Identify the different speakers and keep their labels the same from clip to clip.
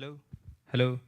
Speaker 1: Hello? Hello?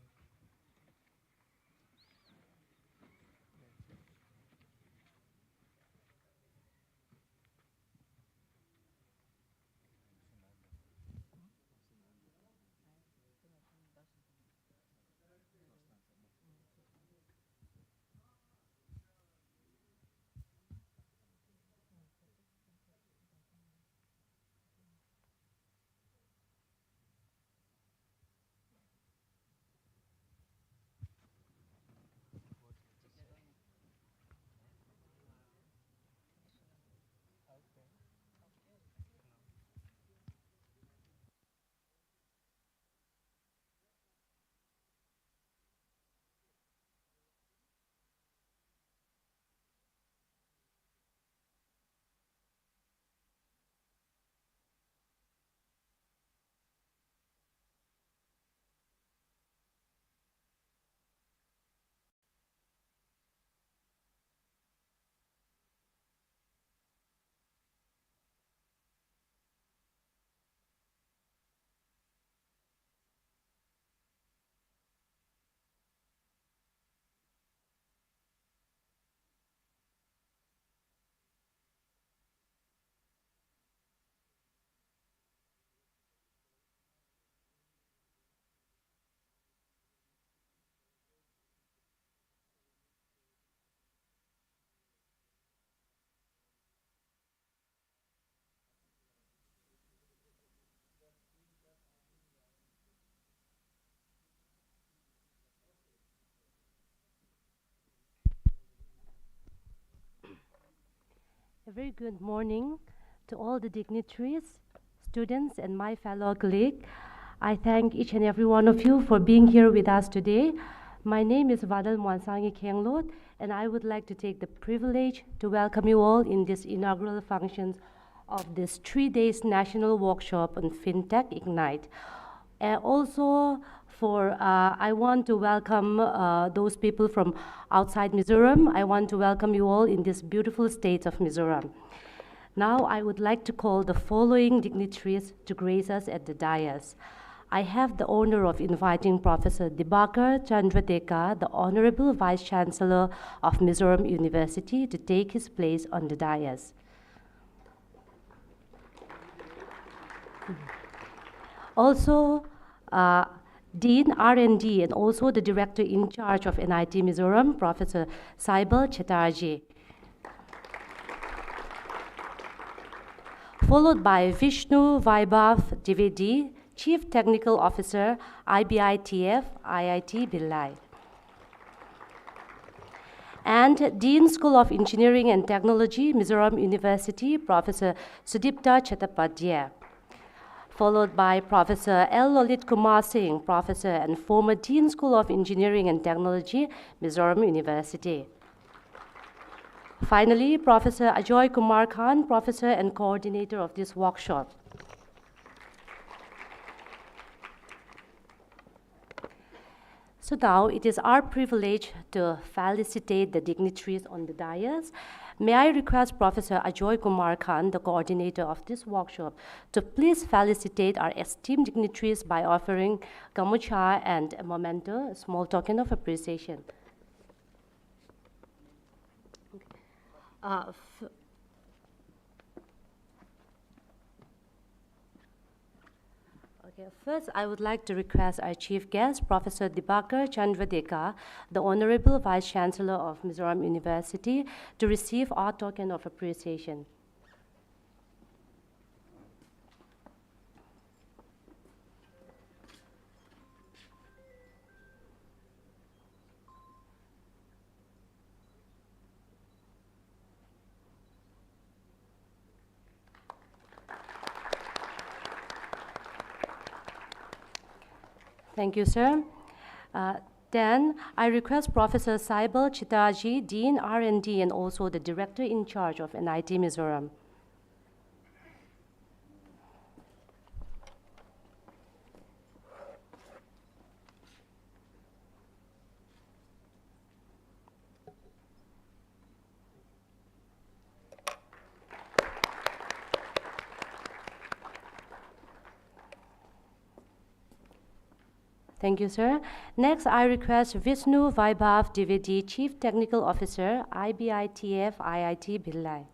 Speaker 2: A very good morning to all the dignitaries, students, and my fellow colleagues. I thank each and every one of you for being here with us today. My name is Vadal Mwansangi Kenglot, and I would like to take the privilege to welcome you all in this inaugural functions of this 3 days national workshop on FinTech Ignite. Also, I want to welcome those people from outside Mizoram. I want to welcome you all in this beautiful state of Mizoram. Now, I would like to call the following dignitaries to grace us at the dais. I have the honor of inviting Professor Dibakar Chandradeka, the Honorable Vice Chancellor of Mizoram University, to take his place on the dais. Also, Dean R&D and also the Director in charge of NIT Mizoram, Professor Saibal Chatterjee. Followed by Vishnu Vaibhav Dwivedi, Chief Technical Officer, IBITF, IIT Billai. And Dean School of Engineering and Technology, Mizoram University, Professor Sudipta Chattopadhyay. Followed by Professor L. Lalit Kumar Singh, Professor and former Dean School of Engineering and Technology, Mizoram University. Finally, Professor Ajoy Kumar Khan, Professor and Coordinator of this workshop. So now it is our privilege to felicitate the dignitaries on the dais. May I request Professor Ajoy Kumar Khan, the coordinator of this workshop, to please felicitate our esteemed dignitaries by offering gamucha and a memento, a small token of appreciation. Okay, first, I would like to request our chief guest, Professor Dibakar Chandradeka, the Honorable Vice Chancellor of Mizoram University, to receive our token of appreciation. Thank you, sir. Then I request Professor Saibal Chatterjee, Dean R&D and also the Director in charge of NIT Mizoram. Thank you, sir. Next, I request Vishnu Vaibhav Dwivedi, Chief Technical Officer, IBITF IIT Bhilai.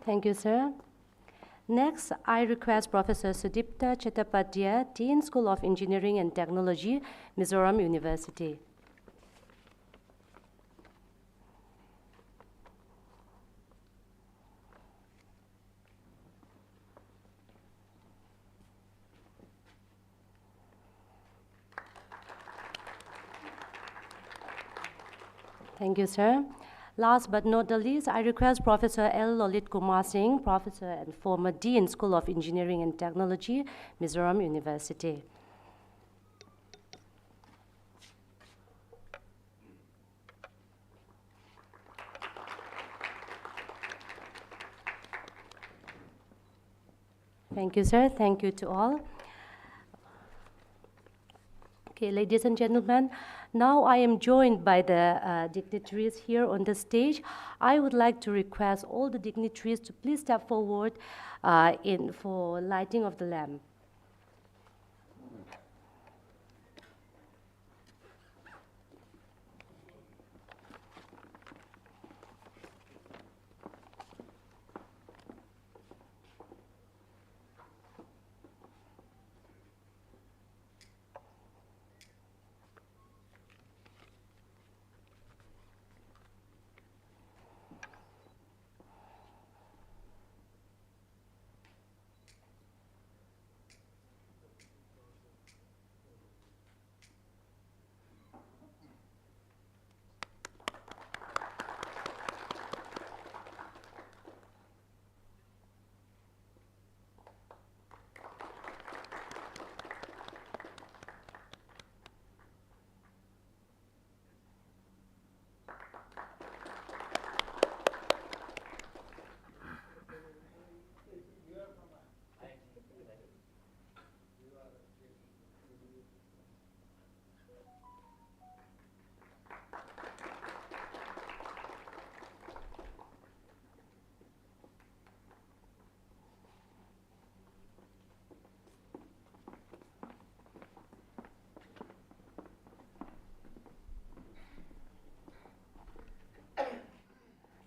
Speaker 2: Thank you, sir. Next, I request Professor Sudipta Chattopadhyay, Dean, School of Engineering and Technology, Mizoram University. Thank you, sir. Last but not the least, I request Professor L. Lalit Kumar Singh, Professor and former Dean, School of Engineering and Technology, Mizoram University. Thank you, sir. Thank you to all. Okay, ladies and gentlemen, now I am joined by the dignitaries here on the stage. I would like to request all the dignitaries to please step forward for lighting of the lamp.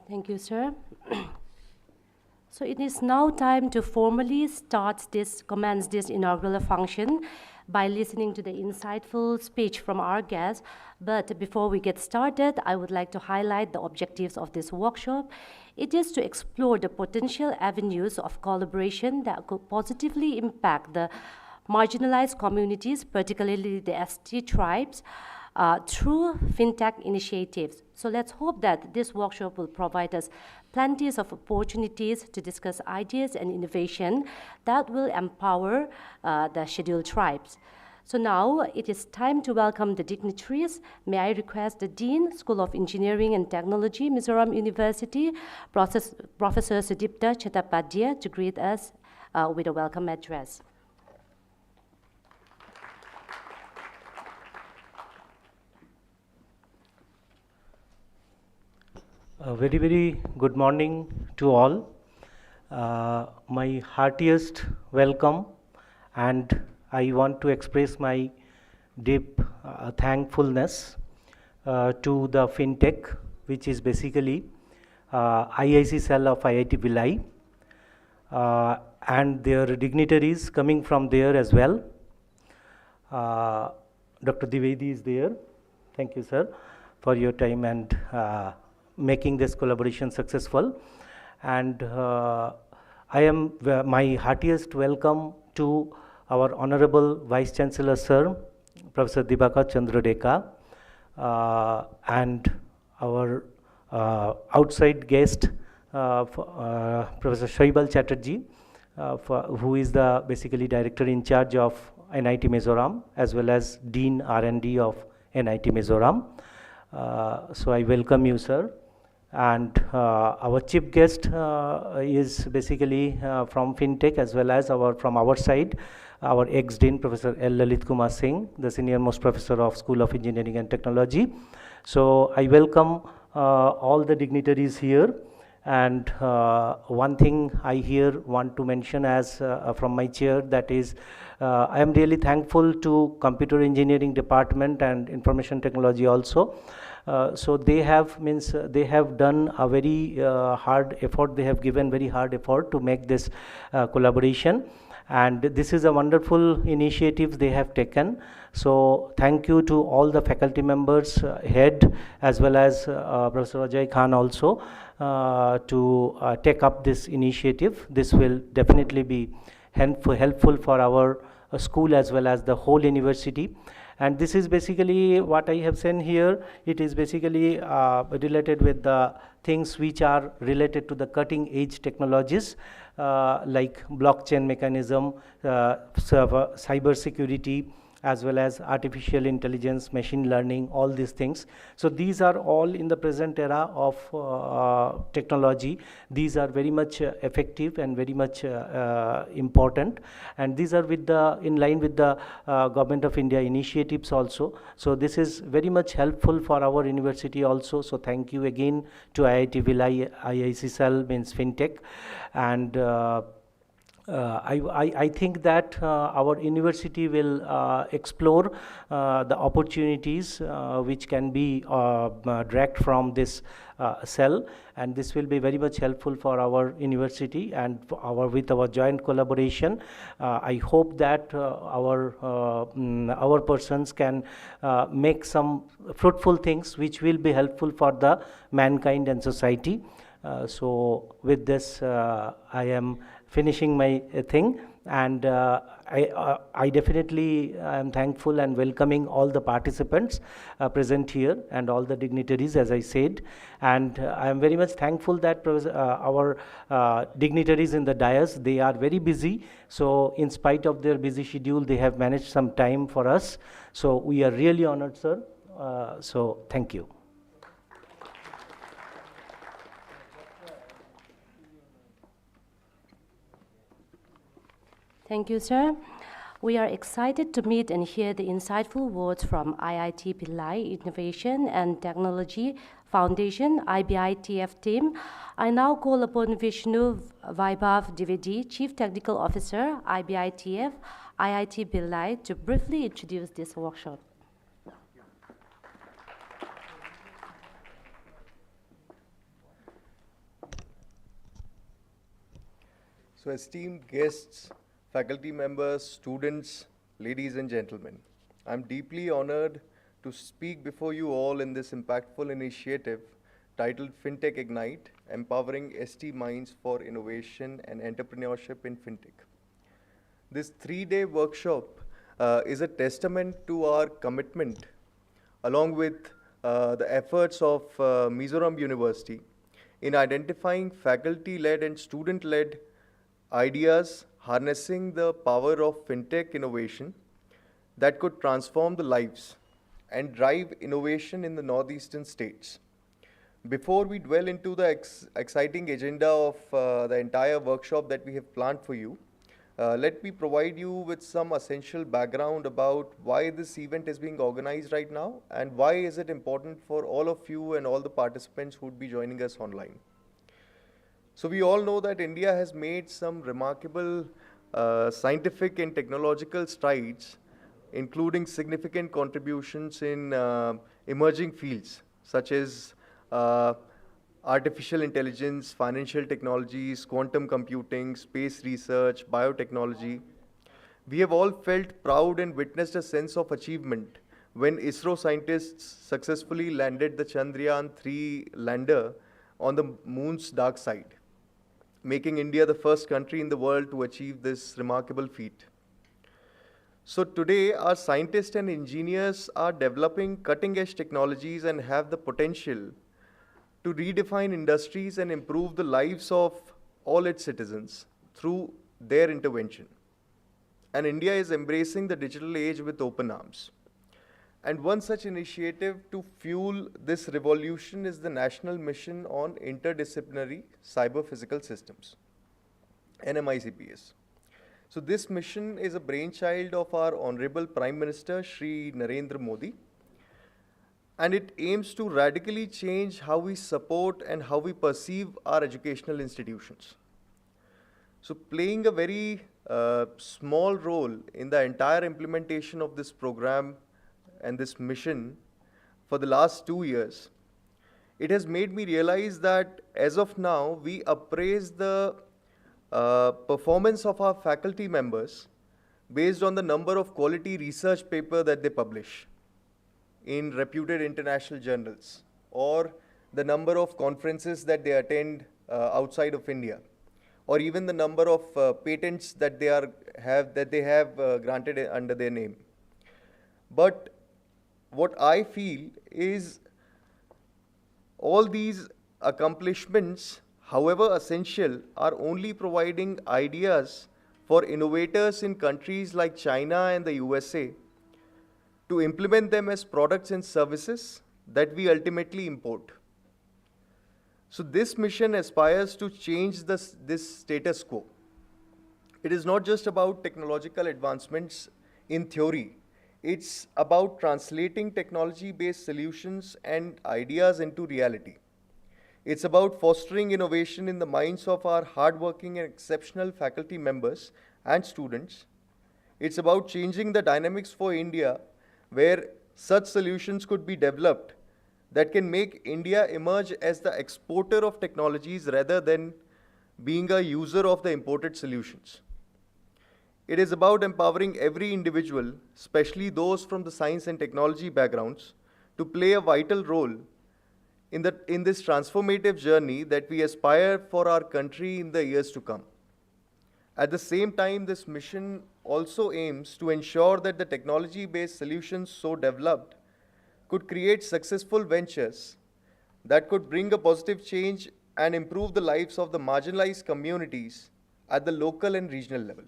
Speaker 2: Thank you, sir. So it is now time to formally commence this inaugural function by listening to the insightful speech from our guests. But before we get started, I would like to highlight the objectives of this workshop. It is to explore the potential avenues of collaboration that could positively impact the marginalized communities, particularly the ST tribes, through FinTech initiatives. So let's hope that this workshop will provide us plenty of opportunities to discuss ideas and innovation that will empower the scheduled tribes. So now it is time to welcome the dignitaries. May I request the Dean, School of Engineering and Technology, Mizoram University, Professor Sudipta Chattopadhyay, to greet us with a welcome address.
Speaker 1: A very, very good morning to all. My heartiest welcome, and I want to express my deep thankfulness to the FinTech, which is basically IIC cell of IIT Bhilai, and their dignitaries coming from there as well. Dr. Dwivedi is there. Thank you, sir, for your time and making this collaboration successful. And I am my heartiest welcome to our Honorable Vice Chancellor, Sir, Professor Dibakar Chandra Deka, and our outside guest, Professor Shaibal Chatterjee, who is the basically Director in charge of NIT Mizoram, as well as Dean R&D of NIT Mizoram. So I welcome you, sir. And our chief guest is basically from FinTech, as well as from our side, our ex-dean, Professor L. Lalit Kumar Singh, the senior most professor of School of Engineering and Technology. So I welcome all the dignitaries here. And one thing I here want to mention as from my chair, that is, I am really thankful to Computer Engineering Department and Information Technology also. So they have done a very hard effort. They have given very hard effort to make this collaboration, and this is a wonderful initiative they have taken. So thank you to all the faculty members, head, as well as Professor Ajay Khan also, to take up this initiative. This will definitely be helpful for our school as well as the whole university. And this is basically what I have seen here. It is basically related with the things which are related to the cutting edge technologies, like blockchain mechanism, cyber security, as well as artificial intelligence, machine learning, all these things. So these are all in the present era of technology. These are very much effective and very much important, and these are in line with the Government of India initiatives also. So this is very much helpful for our university also. So thank you again to IIT Vilai, IICSL means FinTech, and I think that our university will explore the opportunities which can be dragged from this cell, and this will be very much helpful for our university, and with our joint collaboration. I hope that our persons can make some fruitful things which will be helpful for the mankind and society. So with this, I am finishing my thing, and I definitely am thankful and welcoming all the participants present here and all the dignitaries, as I said. And I am very much thankful that our dignitaries in the dais, they are very busy. So in spite of their busy schedule, they have managed some time for us. So we are really honored, sir. So thank you.
Speaker 2: Thank you, sir. We are excited to meet and hear the insightful words from IIT Pillai Innovation and Technology Foundation, IBITF team. I now call upon Vishnu Vaibhav Dwivedi, Chief Technical Officer, IBITF, IIT Pillai, to briefly introduce this workshop.
Speaker 3: So esteemed guests, faculty members, students, ladies and gentlemen, I'm deeply honored to speak before you all in this impactful initiative titled FinTech Ignite, Empowering ST Minds for Innovation and Entrepreneurship in FinTech. This 3-day workshop is a testament to our commitment, along with the efforts of Mizoram University in identifying faculty-led and student-led ideas harnessing the power of FinTech innovation that could transform the lives and drive innovation in the northeastern states. Before we dwell into the exciting agenda of the entire workshop that we have planned for you, let me provide you with some essential background about why this event is being organized right now and why is it important for all of you and all the participants who would be joining us online. So we all know that India has made some remarkable scientific and technological strides, including significant contributions in emerging fields such as artificial intelligence, financial technologies, quantum computing, space research, biotechnology. We have all felt proud and witnessed a sense of achievement when ISRO scientists successfully landed the Chandrayaan-3 lander on the moon's dark side, making India the first country in the world to achieve this remarkable feat. So today, our scientists and engineers are developing cutting-edge technologies and have the potential to redefine industries and improve the lives of all its citizens through their intervention. And India is embracing the digital age with open arms. And one such initiative to fuel this revolution is the National Mission on Interdisciplinary Cyber-Physical Systems, NMICPS. So this mission is a brainchild of our Honorable Prime Minister, Shri Narendra Modi, and it aims to radically change how we support and how we perceive our educational institutions. So playing a very small role in the entire implementation of this program and this mission for the last 2 years, it has made me realize that as of now, we appraise the performance of our faculty members based on the number of quality research paper that they publish in reputed international journals, or the number of conferences that they attend outside of India, or even the number of patents that they have granted under their name. But what I feel is all these accomplishments, however essential, are only providing ideas for innovators in countries like China and the USA to implement them as products and services that we ultimately import. So this mission aspires to change this status quo. It is not just about technological advancements in theory. It's about translating technology-based solutions and ideas into reality. It's about fostering innovation in the minds of our hardworking and exceptional faculty members and students. It's about changing the dynamics for India, where such solutions could be developed that can make India emerge as the exporter of technologies rather than being a user of the imported solutions. It is about empowering every individual, especially those from the science and technology backgrounds, to play a vital role in this transformative journey that we aspire for our country in the years to come. At the same time, this mission also aims to ensure that the technology-based solutions so developed could create successful ventures that could bring a positive change and improve the lives of the marginalized communities at the local and regional level.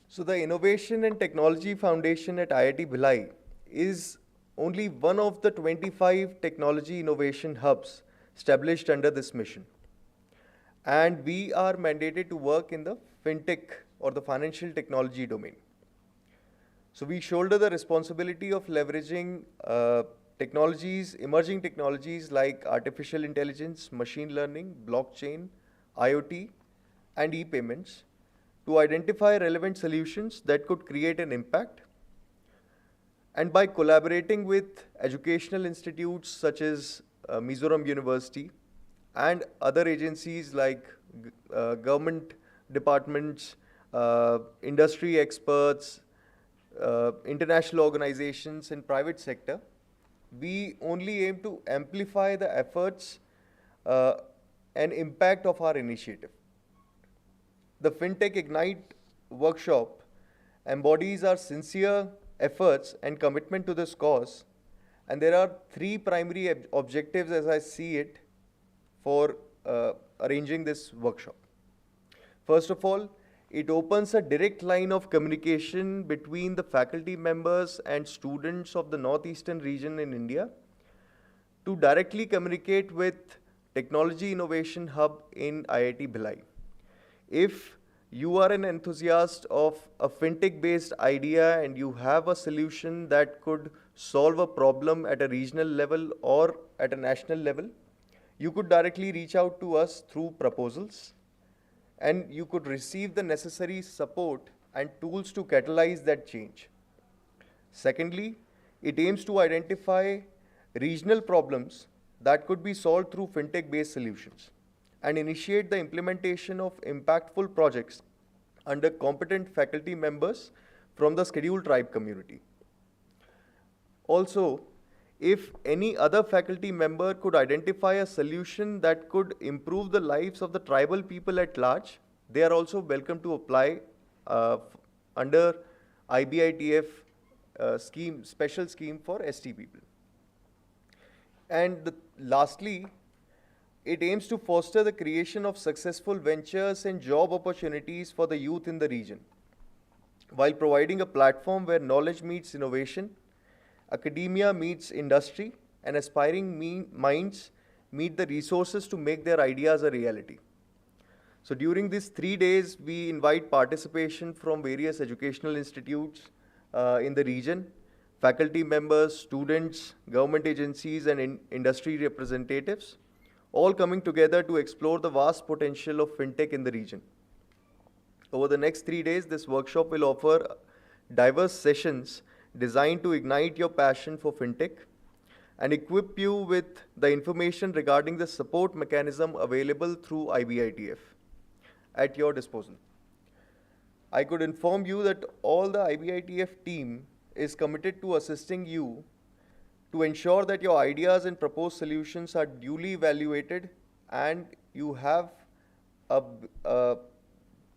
Speaker 3: So the Innovation and Technology Foundation at IIT Bhilai is only one of the 25 technology innovation hubs established under this mission. And we are mandated to work in the FinTech or the financial technology domain. So we shoulder the responsibility of leveraging emerging technologies like artificial intelligence, machine learning, blockchain, IoT, and e-payments to identify relevant solutions that could create an impact. And by collaborating with educational institutes such as Mizoram University and other agencies like government departments, industry experts, international organizations and private sector, we only aim to amplify the efforts and impact of our initiative. The FinTech Ignite workshop embodies our sincere efforts and commitment to this cause, and there are 3 primary objectives as I see it for arranging this workshop. First of all, it opens a direct line of communication between the faculty members and students of the northeastern region in India to directly communicate with Technology Innovation Hub in IIT Bhilai. If you are an enthusiast of a fintech-based idea and you have a solution that could solve a problem at a regional level or at a national level, you could directly reach out to us through proposals, and you could receive the necessary support and tools to catalyze that change. Secondly, it aims to identify regional problems that could be solved through fintech-based solutions and initiate the implementation of impactful projects under competent faculty members from the scheduled tribe community. Also, if any other faculty member could identify a solution that could improve the lives of the tribal people at large, they are also welcome to apply under IBITF special scheme for ST people. And lastly, it aims to foster the creation of successful ventures and job opportunities for the youth in the region. while providing a platform where knowledge meets innovation, academia meets industry, and aspiring minds meet the resources to make their ideas a reality. So during these 3 days, we invite participation from various educational institutes in the region, faculty members, students, government agencies, and industry representatives, all coming together to explore the vast potential of fintech in the region. Over the next 3 days, this workshop will offer diverse sessions designed to ignite your passion for fintech and equip you with the information regarding the support mechanism available through IBITF at your disposal. I could inform you that all the IBITF team is committed to assisting you to ensure that your ideas and proposed solutions are duly evaluated and you have a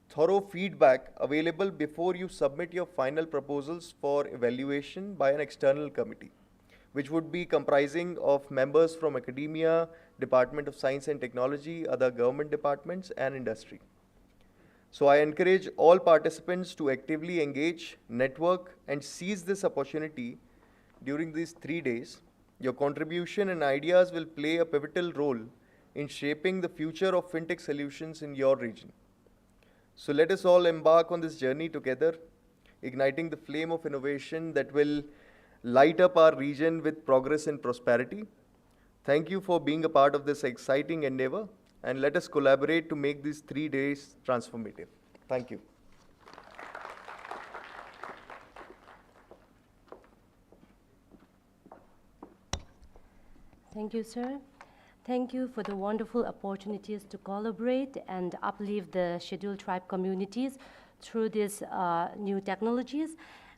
Speaker 3: thorough feedback available before you submit your final proposals for evaluation by an external committee, which would be comprising of members from academia, Department of Science and Technology, other government departments, and industry. So I encourage all participants to actively engage, network, and seize this opportunity during these 3 days. Your contribution and ideas will play a pivotal role in shaping the future of fintech solutions in your region. So let us all embark on this journey together, igniting the flame of innovation that will light up our region with progress and prosperity. Thank you for being a part of this exciting endeavor, and let us collaborate to make these 3 days transformative. Thank you.
Speaker 2: Thank you, sir. Thank you for the wonderful opportunities to collaborate and uplift the scheduled tribe communities through these new technologies.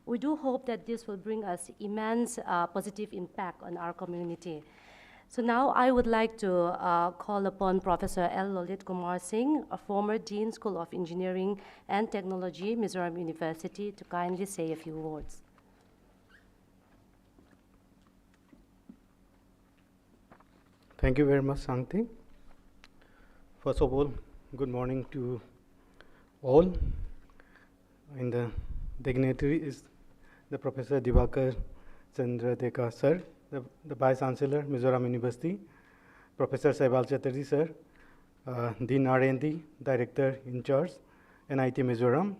Speaker 2: We do hope that this will bring us immense positive impact on our community. So now I would like to call upon Professor L. Lalit Kumar Singh, a former Dean, School of Engineering and Technology, Mizoram University, to kindly say a few words.
Speaker 4: Thank you very much, Sangti. First of all, good morning to all. And the dignitary is the Professor Divakar Chandra Deka, sir, the Vice Chancellor, Mizoram University, Professor Saibal Chatterjee, sir, Dean R&D, Director in charge, NIT Mizoram,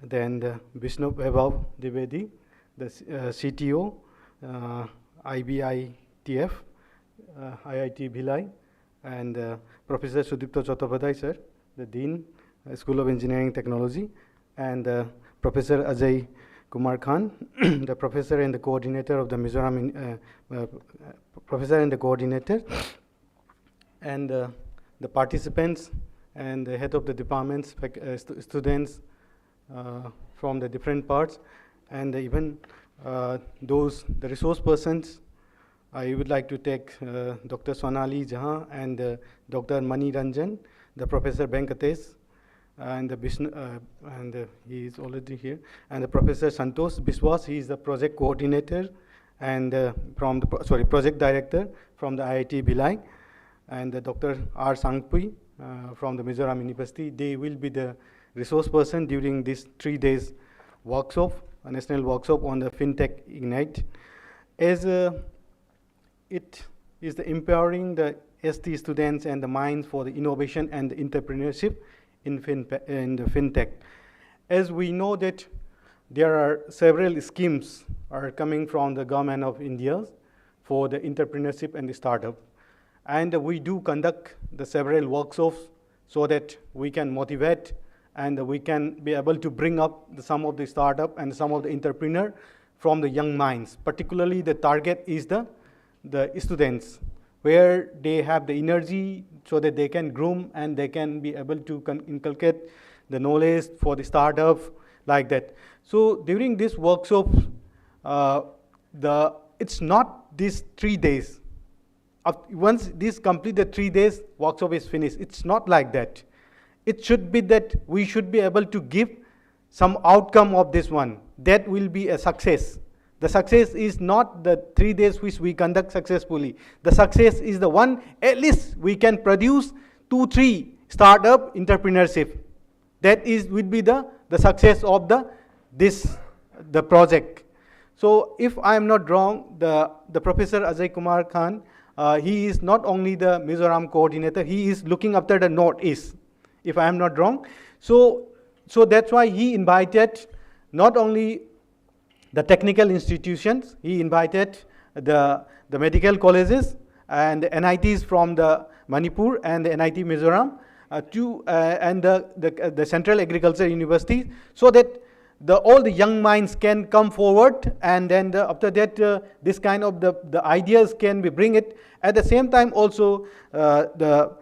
Speaker 4: then Vishnu Vaibhav Dwivedi, the CTO, IBITF, IIT Bhilai, and Professor Sudipto Chattopadhyay, sir, the Dean, School of Engineering Technology, and Professor Ajay Kumar Khan, the Professor and the Coordinator of the Mizoram, Professor and the Coordinator, and the participants and the head of the departments, students from the different parts, and even the resource persons. I would like to take Dr. Sonali Jahan and Dr. Mani Ranjan, the Professor Venkatesh, and the Vishnu, and he is already here, and the Professor Santosh Biswas. He is the project coordinator and from the project director from the IIT Bhilai, and Dr. R. Sangpui from the Mizoram University. They will be the resource person during this 3 days workshop, a national workshop on the FinTech Ignite. As it is the empowering the ST students and the minds for the innovation and the entrepreneurship in the FinTech. As we know that there are several schemes are coming from the government of India for the entrepreneurship and the startup. And we do conduct the several workshops so that we can motivate and we can be able to bring up some of the startup and some of the entrepreneur from the young minds. Particularly the target is the students, where they have the energy so that they can groom and they can be able to inculcate the knowledge for the startup like that. So during this workshop, it's not these 3 days. Once this complete the 3 days workshop is finished, it's not like that. It should be that we should be able to give some outcome of this one. That will be a success. The success is not the 3 days which we conduct successfully. The success is the one, at least we can produce 2-3 startup entrepreneurship. That is would be the success of the the project. So if I am not wrong, the Professor Ajay Kumar Khan, he is not only the Mizoram coordinator, he is looking after the Northeast, if I am not wrong. So that's why he invited not only the technical institutions, he invited the medical colleges and the NITs from the Manipur and the NIT Mizoram and the Central Agriculture University, so that all the young minds can come forward, and then after that this kind of the ideas can be bring it. At the same time also our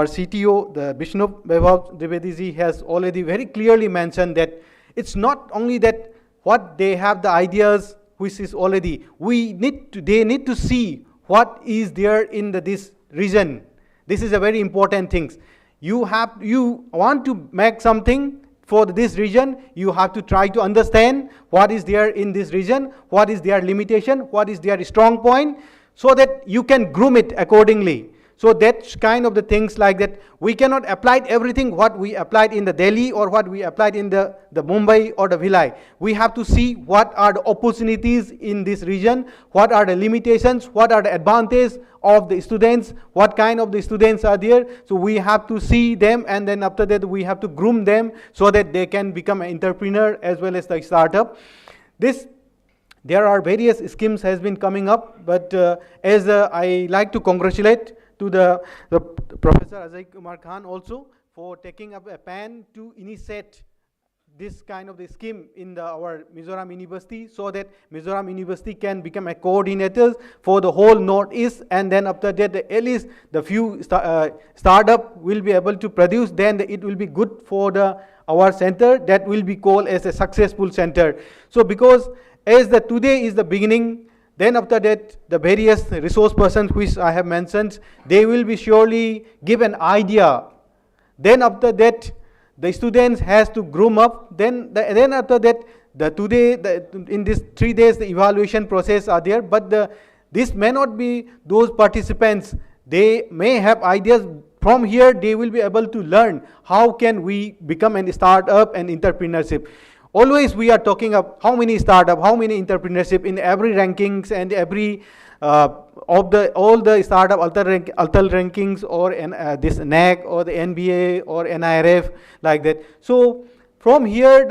Speaker 4: CTO, the Vishnu Vaibhav Dwivedi ji, has already very clearly mentioned that it's not only that what they have the ideas, which is already, they need to see what is there in this region. This is a very important thing. You want to make something for this region, you have to try to understand what is there in this region, what is their limitation, what is their strong point, so that you can groom it accordingly. So that's kind of the things like that. We cannot apply everything what we applied in the Delhi or what we applied in the Mumbai or the Bhilai. We have to see what are the opportunities in this region, what are the limitations, what are the advantages of the students, what kind of the students are there. So we have to see them, and then after that we have to groom them so that they can become an entrepreneur as well as the startup. There are various schemes has been coming up, but as I like to congratulate to the Professor Ajay Kumar Khan also for taking up a pen to initiate this kind of the scheme in our Mizoram University, so that Mizoram University can become a coordinator for the whole Northeast, and then after that at least the few startup will be able to produce, then it will be good for our center that will be called as a successful center. So because as today is the beginning, then after that, the various resource persons which I have mentioned, they will be surely give an idea. Then after that, the students has to groom up. Then after that, in these 3 days, the evaluation process are there. But this may not be those participants. They may have ideas. From here, they will be able to learn how can we become a startup and entrepreneurship. Always we are talking of how many startup, how many entrepreneurship in every rankings and every all the startup altal rankings or this NAC or the NBA or NIRF like that. So from here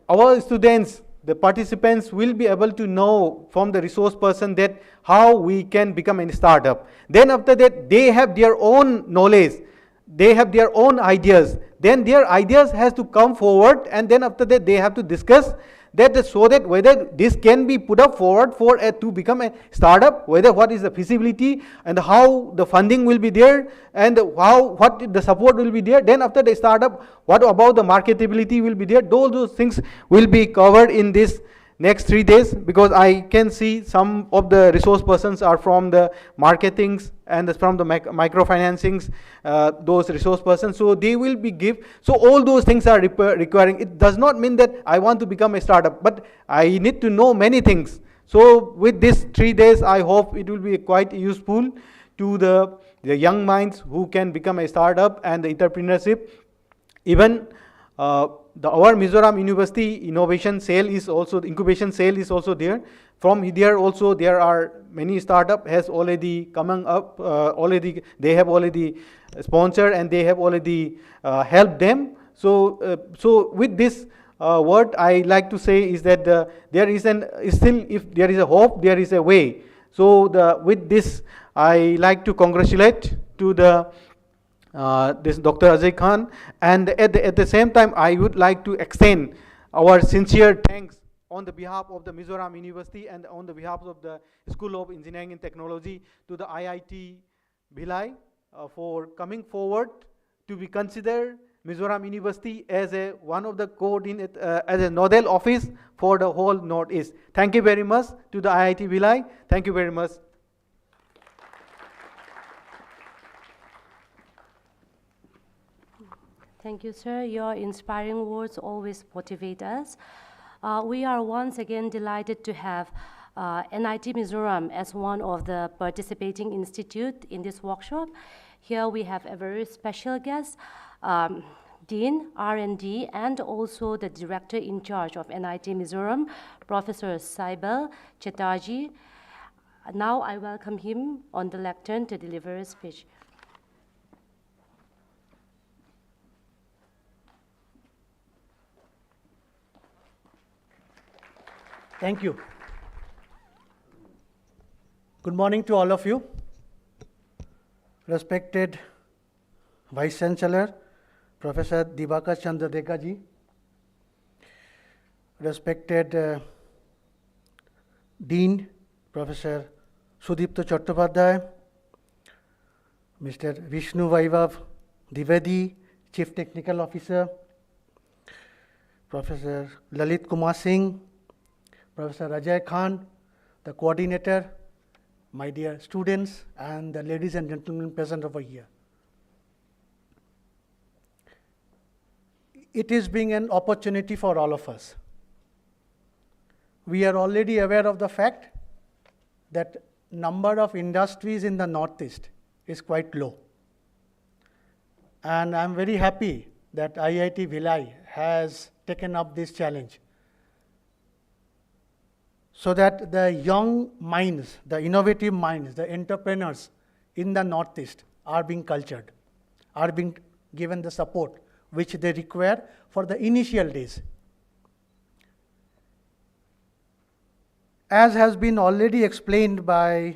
Speaker 4: our students, the participants will be able to know from the resource person that how we can become a startup. Then after that they have their own knowledge. They have their own ideas. Then their ideas has to come forward, and then after that they have to discuss that so that whether this can be put up forward for to become a startup, whether what is the feasibility and how the funding will be there and what the support will be there. Then after the startup, what about the marketability will be there. All those things will be covered in this next 3 days, because I can see some of the resource persons are from the marketings and from the microfinancings, those resource persons. So they will be so all those things are requiring. It does not mean that I want to become a startup, but I need to know many things. So with this 3 days, I hope it will be quite useful to the young minds who can become a startup and the entrepreneurship. Even our Mizoram University innovation cell is also, the incubation cell is also there. From there also there are many startup has already coming up, they have already sponsored and they have already helped them. So with this word I like to say is that there is still, if there is a hope, there is a way. So with this I like to congratulate to this Dr. Ajay Khan, and at the same time I would like to extend our sincere thanks on the behalf of the Mizoram University and on the behalf of the School of Engineering and Technology to the IIT Bhilai for coming forward to be considered Mizoram University as one of the coordinate as a nodal office for the whole Northeast. Thank you very much to the IIT Bhilai. Thank you very much.
Speaker 2: Thank you, sir. Your inspiring words always motivate us. We are once again delighted to have NIT Mizoram as one of the participating institute in this workshop. Here we have a very special guest, Dean, R&D, and also the Director in charge of NIT Mizoram, Professor Saibal Chatterjee. Now I welcome him on the lectern to deliver a speech.
Speaker 5: Thank you. Good morning to all of you. Respected Vice Chancellor, Professor Dibakar Chandra Dekha ji, respected Dean, Professor Sudipto Chattopadhyay, Mr. Vishnu Vaibhav Dwivedi, Chief Technical Officer, Professor Lalit Kumar Singh, Professor Ajay Khan, the coordinator, my dear students, and the ladies and gentlemen present over here. It is being an opportunity for all of us. We are already aware of the fact that number of industries in the Northeast is quite low. And I'm very happy that IIT Bhilai has taken up this challenge, so that the young minds, the innovative minds, the entrepreneurs in the Northeast are being cultured, are being given the support which they require for the initial days. As has been already explained by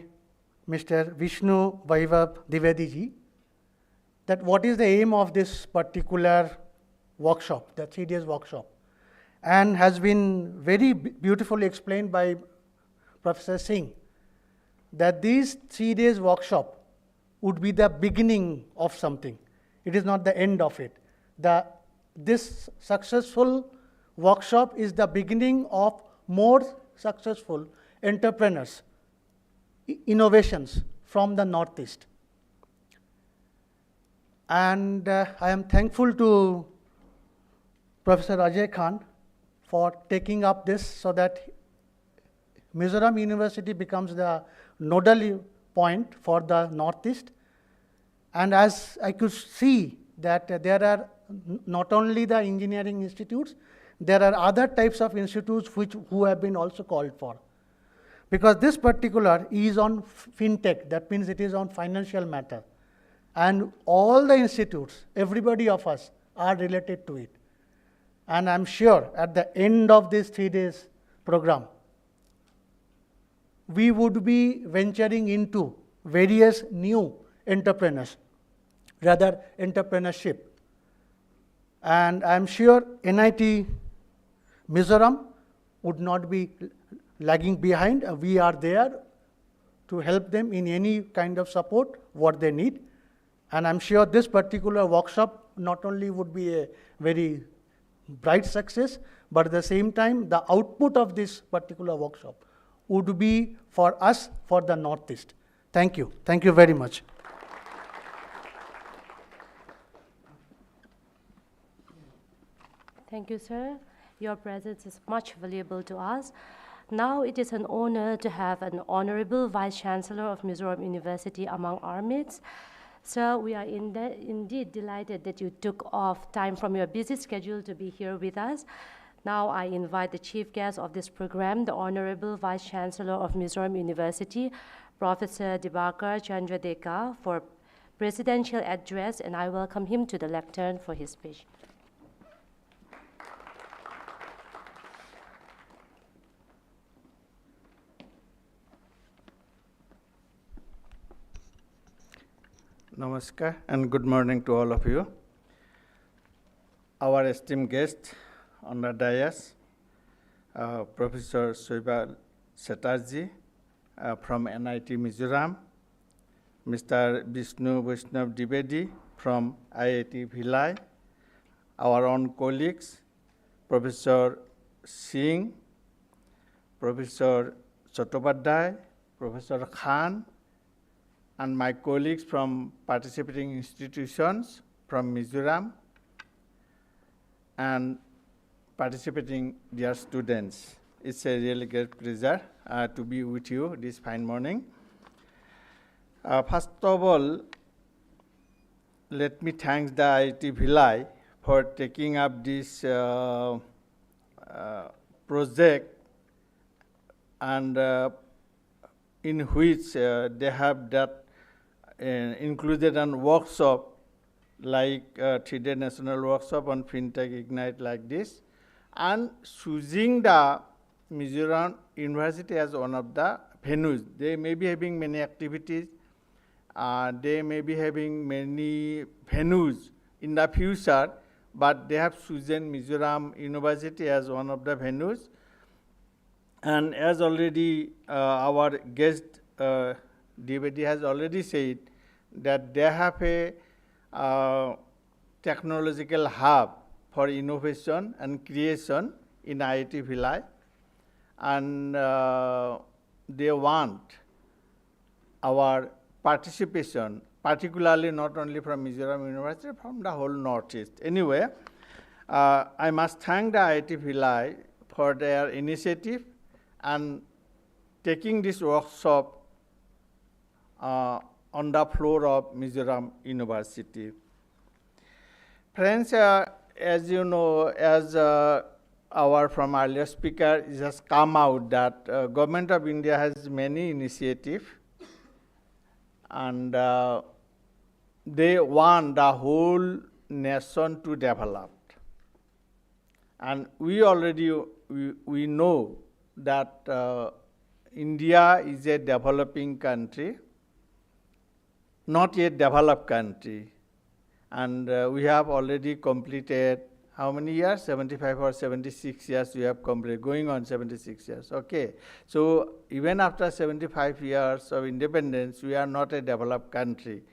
Speaker 5: Mr. Vishnu Vaibhav Dwivedi ji, that what is the aim of this particular workshop, the 3 days workshop, and has been very beautifully explained by Professor Singh, that these 3 days workshop would be the beginning of something. It is not the end of it. This successful workshop is the beginning of more successful entrepreneurs, innovations from the Northeast. And I am thankful to Professor Ajay Khan for taking up this, so that Mizoram University becomes the nodal point for the Northeast. And as I could see that there are not only the engineering institutes, there are other types of institutes who have been also called for. Because this particular is on FINTECH, that means it is on financial matter. And all the institutes, everybody of us are related to it. And I'm sure at the end of this 3 days program, we would be venturing into various new entrepreneurs, rather entrepreneurship. And I'm sure NIT Mizoram would not be lagging behind. We are there to help them in any kind of support what they need. And I'm sure this particular workshop not only would be a very bright success, but at the same time, the output of this particular workshop would be for us, for the Northeast. Thank you. Thank you very much.
Speaker 2: Thank you, sir. Your presence is much valuable to us. Now it is an honor to have an Honorable Vice Chancellor of Mizoram University among our midst. Sir, we are indeed delighted that you took off time from your busy schedule to be here with us. Now I invite the chief guest of this program, the Honorable Vice Chancellor of Mizoram University, Professor Dibakar Chandra Dekha, for presidential address, and I welcome him to the lectern for his speech.
Speaker 6: Namaskar and good morning to all of you. Our esteemed guest on the dais, Professor Saibal Chatterjee from NIT Mizoram, Mr. Vishnu Vaibhav Dwivedi from IIT Bhilai, our own colleagues, Professor Singh, Professor Chattopadhyay, Professor Khan, and my colleagues from participating institutions from Mizoram, and participating dear students. It's a really great pleasure to be with you this fine morning. First of all, let me thank the IIT Bhilai for taking up this project, and in which they have that included an workshop like 3-day national workshop on FinTech Ignite like this, and choosing the Mizoram University as one of the venues. They may be having many activities, they may be having many venues in the future, but they have chosen Mizoram University as one of the venues. And as already our guest Dwivedi has already said, that they have a technological hub for innovation and creation in IIT Bhilai, and they want our participation, particularly not only from Mizoram University, from the whole Northeast. Anyway, I must thank the IIT Bhilai for their initiative and taking this workshop on the floor of Mizoram University. Friends, as you know, as our from earlier speaker, it has come out that Government of India has many initiatives, and they want the whole nation to develop. And we already we know that India is a developing country, not yet developed country, and we have already completed how many years? 75 or 76 years we have completed, going on 76 years. Okay, so even after 75 years of independence, we are not a developed country.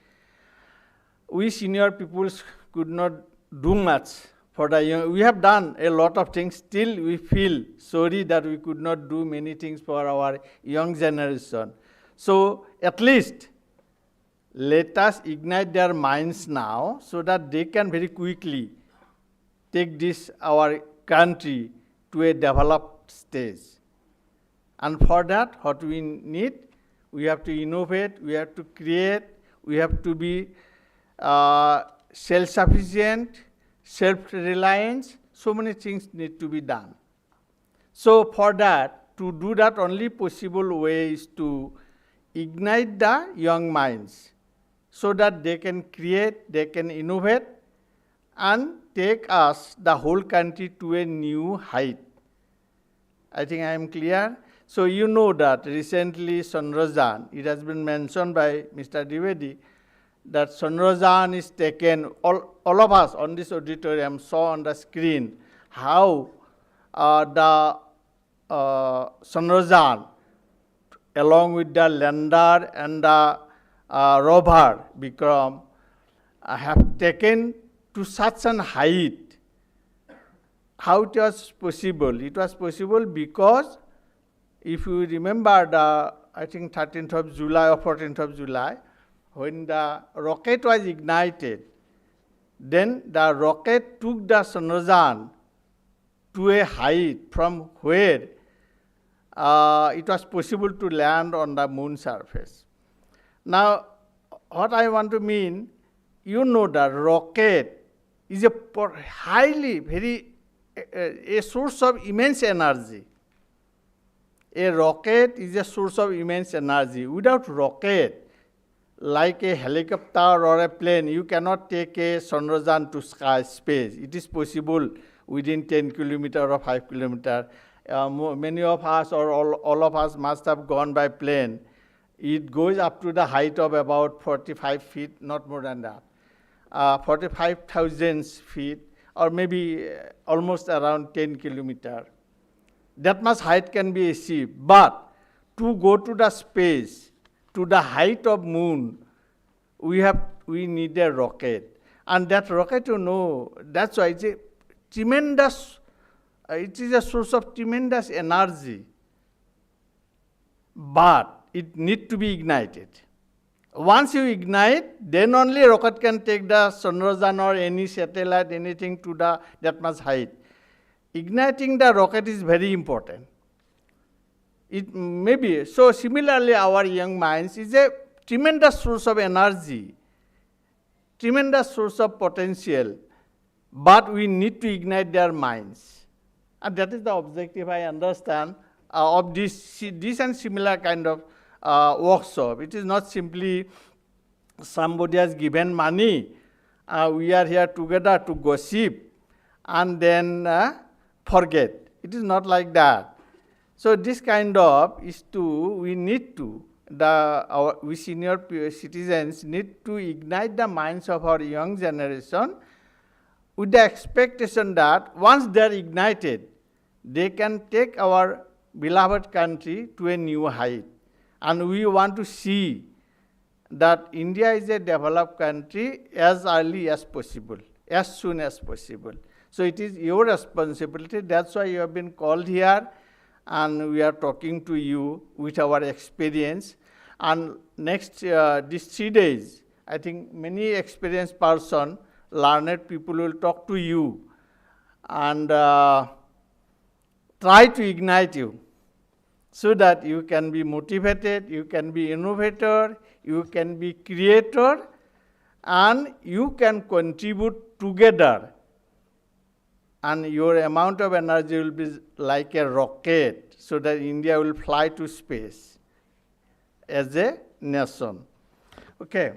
Speaker 6: We senior people could not do much for the young. We have done a lot of things. Still, we feel sorry that we could not do many things for our young generation. So at least let us ignite their minds now, so that they can very quickly take this, our country, to a developed stage. And for that, what we need, we have to innovate, we have to create, we have to be self-sufficient, self-reliance. So many things need to be done. So for that, to do that, only possible way is to ignite the young minds, so that they can create, they can innovate, and take us, the whole country, to a new height. I think I am clear. So you know that recently Chandrayaan, it has been mentioned by Mr. Dwivedi, that Chandrayaan is taken, all of us on this auditorium saw on the screen how the Chandrayaan, along with the lander and the rover Vikram, have taken to such an height. How it was possible? It was possible because, if you remember the, I think 13th of July or 14th of July, when the rocket was ignited, then the rocket took the Chandrayaan to a height from where it was possible to land on the moon surface. Now, what I want to mean, you know that rocket is a highly, a source of immense energy. A rocket is a source of immense energy. Without rocket, like a helicopter or a plane, you cannot take a Chandrayaan to space. It is possible within 10 kilometers or 5 kilometers. Many of us or all of us must have gone by plane. It goes up to the height of about 45 feet, not more than that. 45,000 feet, or maybe almost around 10 kilometers. That much height can be achieved. But to go to the space, to the height of moon, we need a rocket. And that rocket, you know, that's why it's a tremendous, it is a source of tremendous energy. But it needs to be ignited. Once you ignite, then only rocket can take the Chandrayaan or any satellite, anything to that much height. Igniting the rocket is very important. It may be. So similarly, our young minds is a tremendous source of energy, tremendous source of potential. but we need to ignite their minds. And that is the objective, I understand, of this and similar kind of workshop. It is not simply somebody has given money, we are here together to gossip and then forget. It is not like that. So this kind of is we need to, we senior citizens need to ignite the minds of our young generation with the expectation that once they are ignited, they can take our beloved country to a new height. And we want to see that India is a developed country as early as possible, as soon as possible. So it is your responsibility. That's why you have been called here, and we are talking to you with our experience. And next, these 3 days, I think many experienced person, learned people will talk to you and try to ignite you so that you can be motivated, you can be innovator, you can be creator, and you can contribute together. And your amount of energy will be like a rocket, so that India will fly to space as a nation. Okay.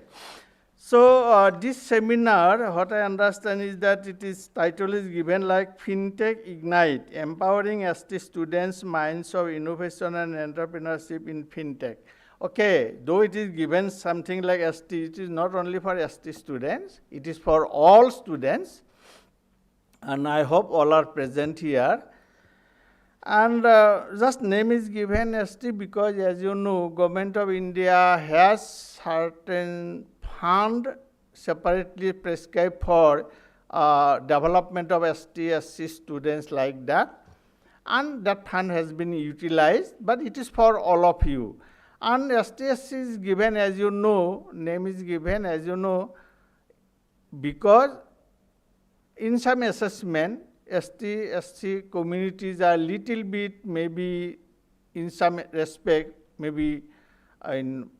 Speaker 6: So this seminar, what I understand is that title is given like FinTech Ignite, Empowering ST Students' Minds of Innovation and Entrepreneurship in FinTech. Okay, though it is given something like ST, it is not only for ST students, it is for all students. And I hope all are present here. And just name is given ST because, as you know, Government of India has certain fund separately prescribed for development of ST, SC students like that. And that fund has been utilized, but it is for all of you. And ST, SC is given, as you know, name is given, as you know, because in some assessment, ST, SC communities are little bit, maybe in some respect, maybe in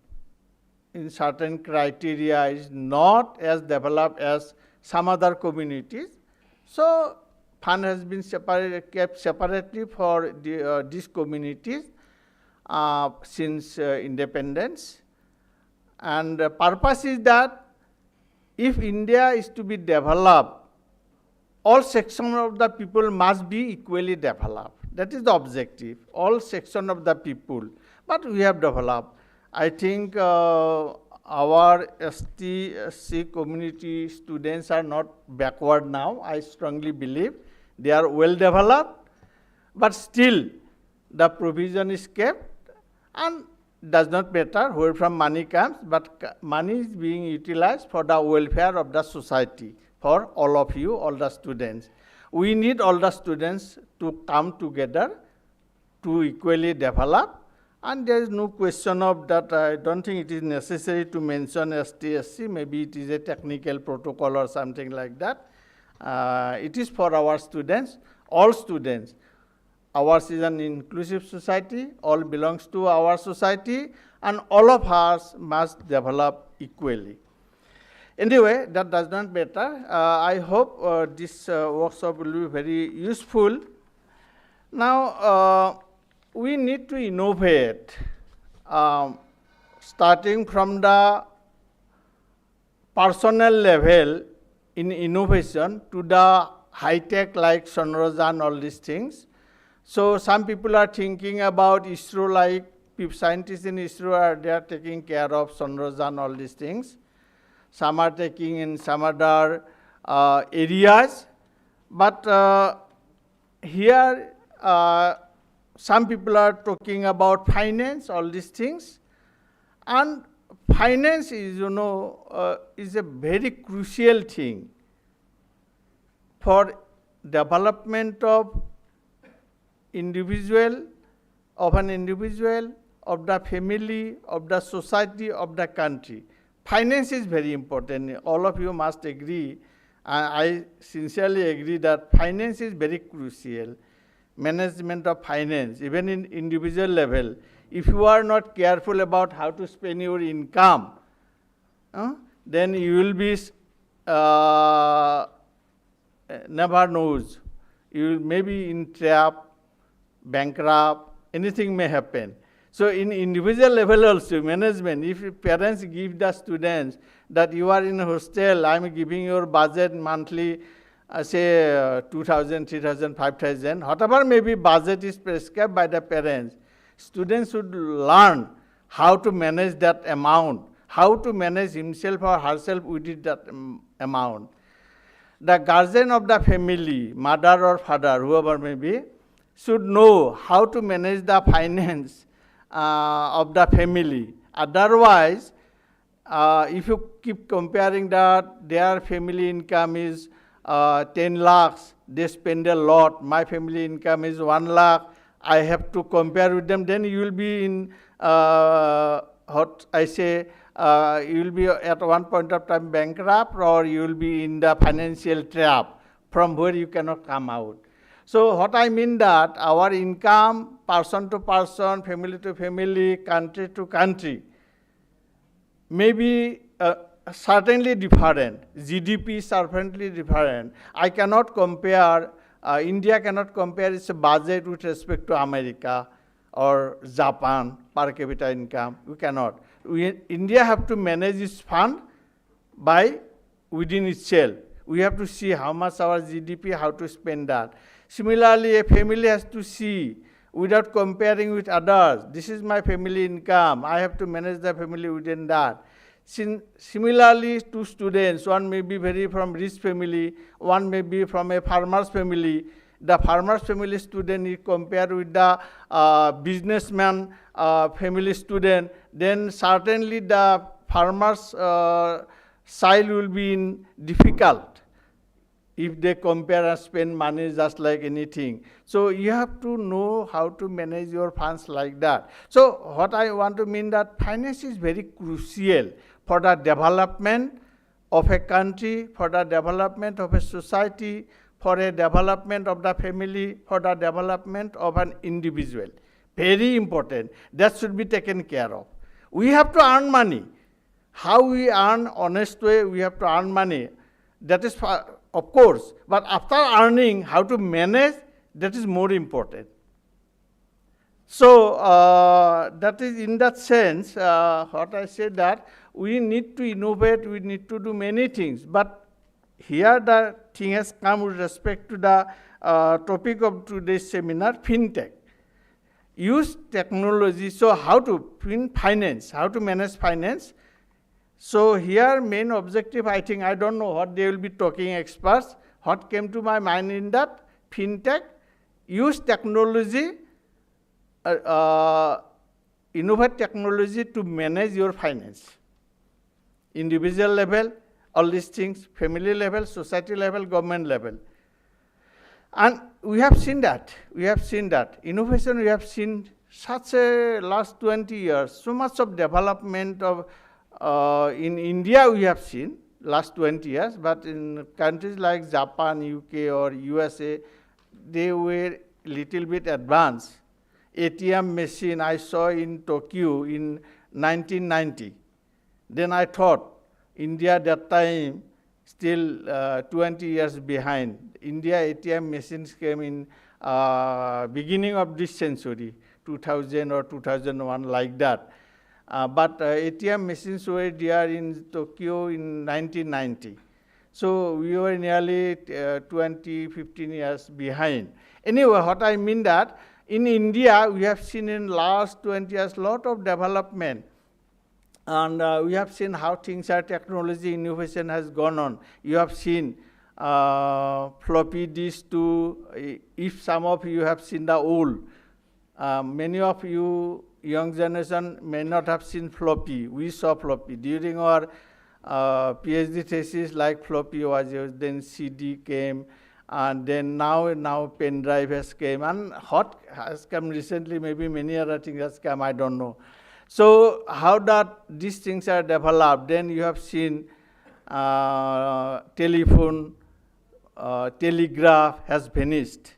Speaker 6: certain criteria is not as developed as some other communities. So fund has been kept separately for these communities since independence. And the purpose is that if India is to be developed, all sections of the people must be equally developed. That is the objective, all sections of the people. But we have developed. I think our ST, SC community students are not backward now. I strongly believe they are well developed, but still the provision is kept, and does not matter where from money comes, but money is being utilized for the welfare of the society, for all of you, all the students. We need all the students to come together to equally develop. And there is no question of that. I don't think it is necessary to mention ST, SC. Maybe it is a technical protocol or something like that. It is for our students, all students. Ours is an inclusive society, all belongs to our society, and all of us must develop equally. Anyway, that does not matter. I hope this workshop will be very useful. Now, we need to innovate, starting from the personal level in innovation to the high-tech like Sonrojan, all these things. So some people are thinking about ISRO, like scientists in ISRO they are taking care of Sonrojan, all these things. Some are taking in some other areas. But here, some people are talking about finance, all these things. And finance is, is a very crucial thing for development of an individual, of the family, of the society, of the country. Finance is very important. All of you must agree. I sincerely agree that finance is very crucial. Management of finance, even in individual level. If you are not careful about how to spend your income, then you will be never knows. You may be in trap, bankrupt, anything may happen. So in individual level also, management, if parents give the students that you are in a hostel, I am giving your budget monthly, say 2,000, 3,000, 5,000, whatever maybe budget is prescribed by the parents, students should learn how to manage that amount, how to manage himself or herself within that amount. The guardian of the family, mother or father, whoever may be, should know how to manage the finance of the family. Otherwise, if you keep comparing that their family income is 10 lakhs, they spend a lot, my family income is 1 lakh, I have to compare with them, then you will be in, what I say, you will be at one point of time bankrupt, or you will be in the financial trap from where you cannot come out. So what I mean that our income, person to person, family to family, country to country, may be certainly different. GDP is certainly different. I cannot compare, India cannot compare its budget with respect to America or Japan per capita income. We cannot. India have to manage its fund by within itself. We have to see how much our GDP, how to spend that. Similarly, a family has to see without comparing with others. This is my family income. I have to manage the family within that. Similarly, to students, one may be very from rich family, one may be from a farmer's family. The farmer's family student is compared with the businessman family student, then certainly the farmer's child will be in difficult if they compare and spend money just like anything. So you have to know how to manage your funds like that. So what I want to mean that finance is very crucial for the development of a country, for the development of a society, for a development of the family, for the development of an individual. Very important. That should be taken care of. We have to earn money. How we earn honest way, we have to earn money. That is, of course, but after earning, how to manage, that is more important. So that is in that sense, what I said that we need to innovate, we need to do many things, but here the thing has come with respect to the topic of today's seminar, FinTech. Use technology, so how to finance, how to manage finance. So here main objective, I think, I don't know what they will be talking experts. What came to my mind in that, FinTech, use technology, innovate technology to manage your finance. Individual level, all these things, family level, society level, government level. And we have seen that, Innovation, we have seen such a last 20 years, so much of development of, in India we have seen last 20 years, but in countries like Japan, UK or USA, they were little bit advanced. ATM machine I saw in Tokyo in 1990. Then I thought, India that time still 20 years behind. India ATM machines came in beginning of this century, 2000 or 2001, like that. But ATM machines were there in Tokyo in 1990. So we were nearly 15 years behind. Anyway, what I mean that in India, we have seen in last 20 years lot of development. And we have seen how things are, technology innovation has gone on. You have seen floppy disk to, if some of you have seen the old, many of you young generation may not have seen floppy. We saw floppy. During our PhD thesis, like floppy was used, then CD came, and then now pen drive has came, and what has come recently, maybe many other things has come, I don't know. So how that these things are developed, then you have seen telephone, telegraph has vanished.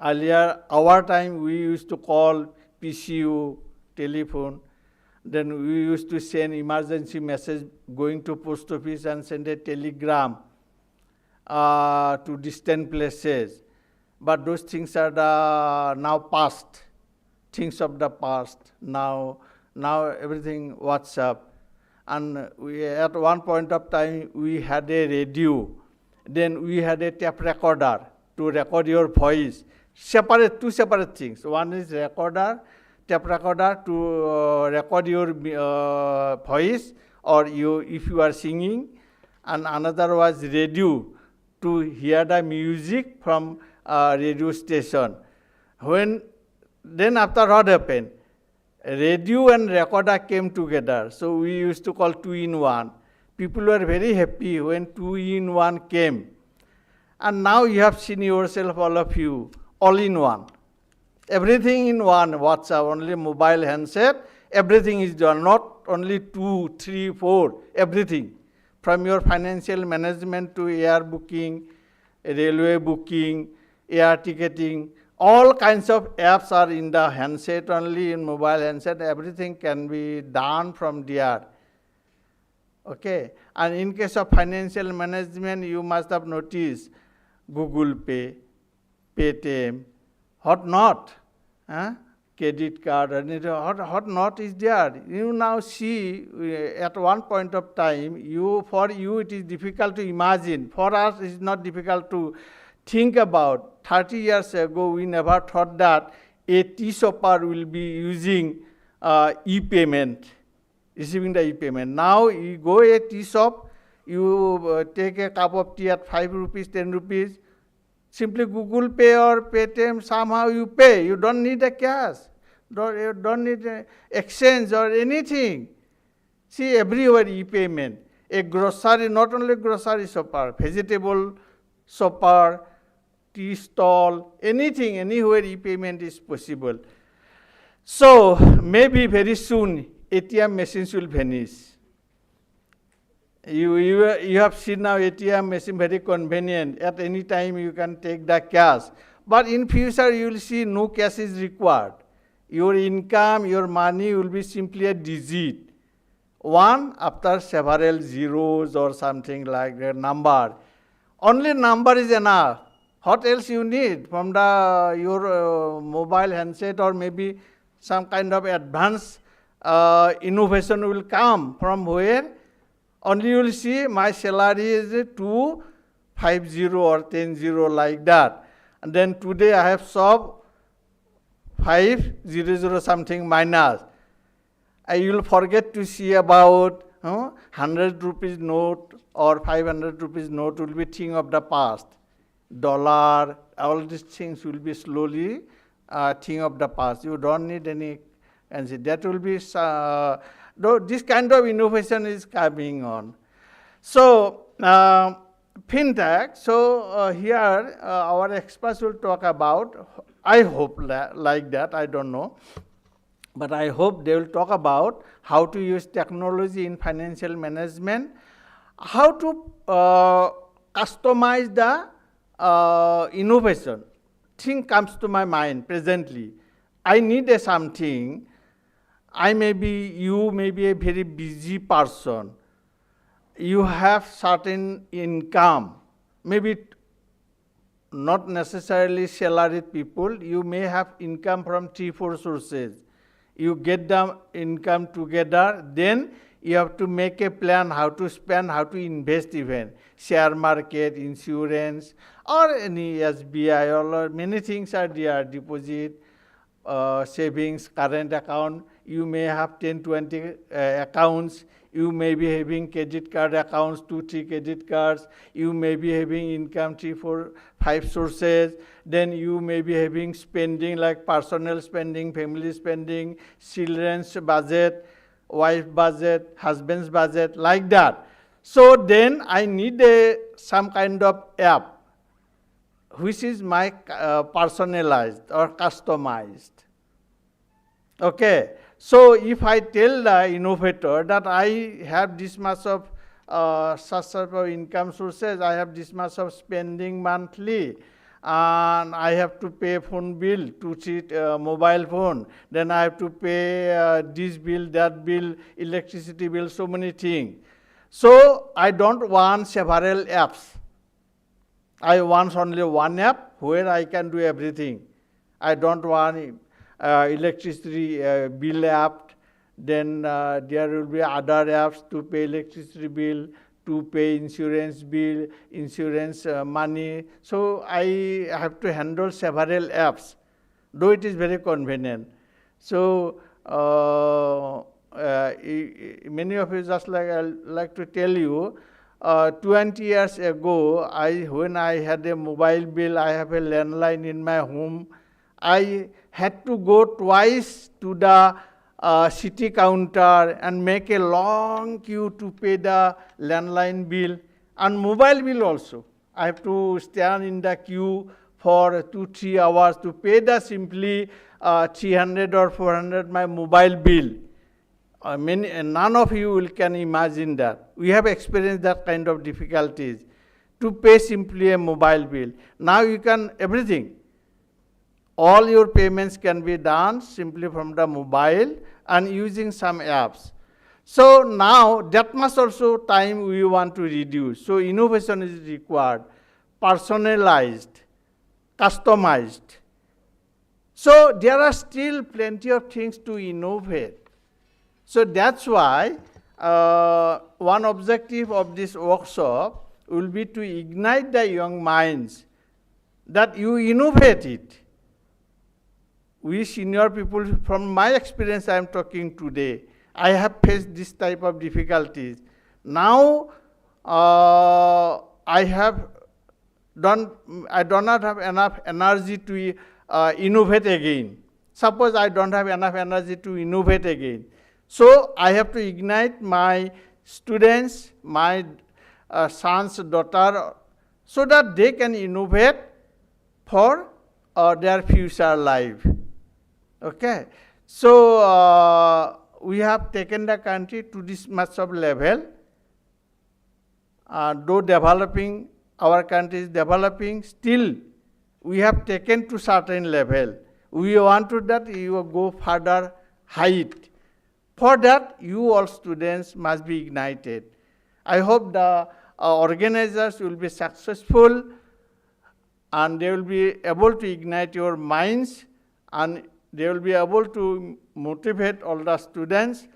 Speaker 6: Earlier, our time, we used to call PCU, telephone. Then we used to send emergency message going to post office and send a telegram. to distant places. But those things are now past, things of the past. Now everything WhatsApp. And we, at one point of time, we had a radio. Then we had a tape recorder to record your voice. Two separate things. One is recorder, tape recorder to record your voice, or if you are singing, and another was radio to hear the music from radio station. Then after what happened? Radio and recorder came together, so we used to call 2-in-1. People were very happy when 2-in-1 came. And now you have seen yourself, all of you, all in one. Everything in one, WhatsApp, only mobile handset, everything is done, not only 2, 3, 4, everything. From your financial management to air booking, railway booking, air ticketing, all kinds of apps are in the handset only, in mobile handset, everything can be done from there. Okay, and in case of financial management, you must have noticed Google Pay, Paytm, what not? Credit card, what not is there. You now see at one point of time, for you it is difficult to imagine. For us it is not difficult to think about. 30 years ago, we never thought that a tea shopper will be using e-payment, receiving the e-payment. Now you go a tea shop, you take a cup of tea at 5 rupees, 10 rupees, simply Google Pay or Paytm, somehow you pay. You don't need a cash. You don't need exchange or anything. See, everywhere e-payment. A grocery, not only grocery shopper, vegetable shopper, tea stall, anything, anywhere e-payment is possible. So maybe very soon ATM machines will vanish. You have seen now ATM machine very convenient. At any time you can take the cash. But in future you will see no cash is required. Your income, your money will be simply a digit. One after several zeros or something like that number. Only number is enough. What else you need from your mobile handset, or maybe some kind of advanced innovation will come from where? Only you will see my salary is 250 or 10 like that. And then today I have solved 500 something minus. You will forget to see about 100 rupees note or 500 rupees note will be thing of the past. Dollar, all these things will be slowly thing of the past. You don't need any, and that will be, this kind of innovation is coming on. So, FinTech, so here our experts will talk about, I hope like that, I don't know, but I hope they will talk about how to use technology in financial management, how to customize the innovation. Thing comes to my mind presently. I need something. You may be a very busy person. You have certain income, maybe not necessarily salaried people. You may have income from 3-4 sources. You get the income together, then you have to make a plan how to spend, how to invest even. Share market, insurance, or any SBI, or many things are there, deposit, savings, current account. You may have 10-20 accounts. You may be having credit card accounts, 2-3 credit cards. You may be having income 3-4-5 sources. Then you may be having spending like personal spending, family spending, children's budget, wife budget, husband's budget, like that. So then I need some kind of app which is my personalized or customized. Okay. So if I tell the innovator that I have this much of such sort of income sources, I have this much of spending monthly, and I have to pay phone bill, to treat mobile phone, then I have to pay this bill, that bill, electricity bill, so many things. So I don't want several apps. I want only one app where I can do everything. I don't want electricity bill app. Then there will be other apps to pay electricity bill, to pay insurance bill, insurance money. So I have to handle several apps, though it is very convenient. So many of you, just like I like to tell you, 20 years ago, when I had a mobile bill, I have a landline in my home. I had to go twice to the city counter and make a long queue to pay the landline bill and mobile bill also. I have to stand in the queue for 2-3 hours to pay the simply 300 or 400 my mobile bill. None of you can imagine that. We have experienced that kind of difficulties to pay simply a mobile bill. Now you can everything. All your payments can be done simply from the mobile and using some apps. So now that much also time we want to reduce. So innovation is required, personalized, customized. So there are still plenty of things to innovate. So that's why one objective of this workshop will be to ignite the young minds that you innovate it. We senior people, from my experience I am talking today, I have faced this type of difficulties. Now I do not have enough energy to innovate again. Suppose I don't have enough energy to innovate again. So I have to ignite my students, my sons, daughter, so that they can innovate for their future life. Okay. So we have taken the country to this much of level. Though developing, our country is developing, still we have taken to certain level. We want to that you go further height. For that, you all students must be ignited. I hope the organizers will be successful and they will be able to ignite your minds and they will be able to motivate all the students.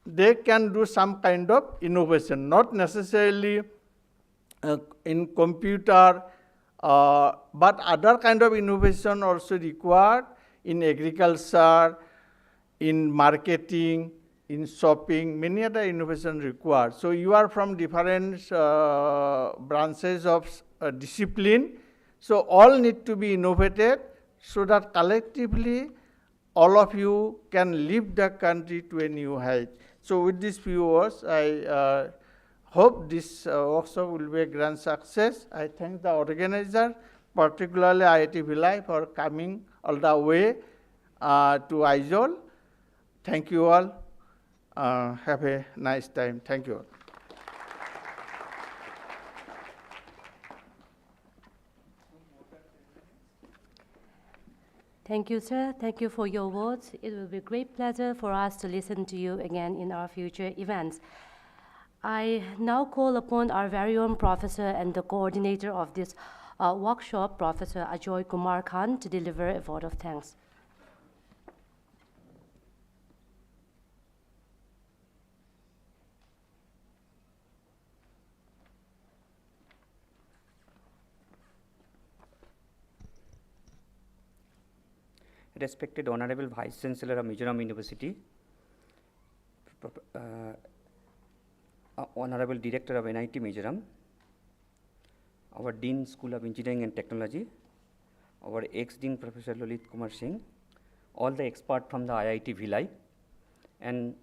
Speaker 6: They can do some kind of innovation, not necessarily in computer, but other kind of innovation also required in agriculture, in marketing, in shopping, many other innovation required. So you are from different branches of discipline. So all need to be innovated so that collectively all of you can lift the country to a new height. So with these few words, I hope this workshop will be a grand success. I thank the organizer, particularly IIT Bhilai, for coming all the way to Aizawl. Thank you all. Have a nice time. Thank you all.
Speaker 2: Thank you, sir. Thank you for your words. It will be a great pleasure for us to listen to you again in our future events. I now call upon our very own professor and the coordinator of this workshop, Professor Ajoy Kumar Khan, to deliver a vote of thanks.
Speaker 7: Respected Honorable Vice Chancellor of Mizoram University, Honorable Director of NIT Mizoram, our Dean School of Engineering and Technology, our ex-Dean Professor Lalit Kumar Singh, all the experts from the IIT Bhilai, and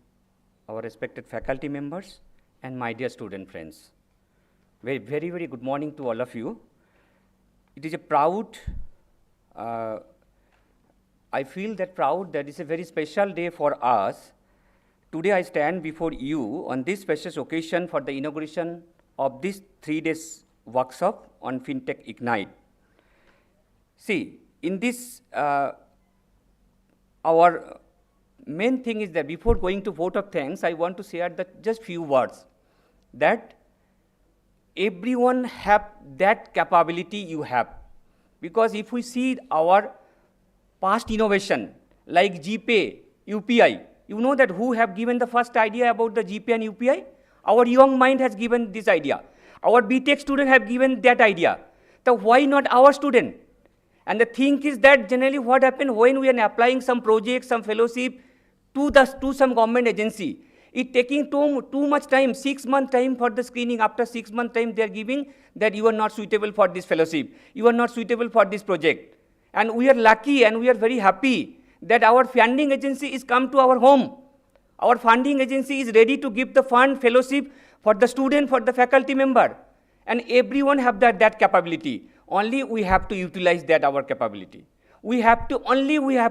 Speaker 7: our respected faculty members, and my dear student friends. Very, very good morning to all of you. It is a proud I feel that proud that it's a very special day for us. Today I stand before you on this special occasion for the inauguration of this 3-day workshop on FinTech Ignite. See, in this, our main thing is that before going to vote of thanks, I want to share just few words that everyone have that capability you have. Because if we see our past innovation, like GPay, UPI, you know that who have given the first idea about the GPay and UPI? Our young mind has given this idea. Our BTech student have given that idea. So why not our student? And the thing is that generally what happens when we are applying some project, some fellowship to some government agency, it taking too much time, 6 month time for the screening. After 6 month time, they are giving that you are not suitable for this fellowship. You are not suitable for this project. And we are lucky and we are very happy that our funding agency is come to our home. Our funding agency is ready to give the fund fellowship for the student, for the faculty member. And everyone have that capability. Only we have to utilize that our capability. We have to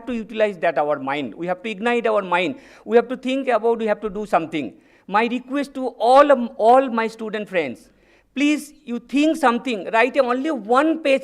Speaker 7: utilize that our mind. We have to ignite our mind. We have to think about, we have to do something. My request to all my student friends, please you think something, write only 1 page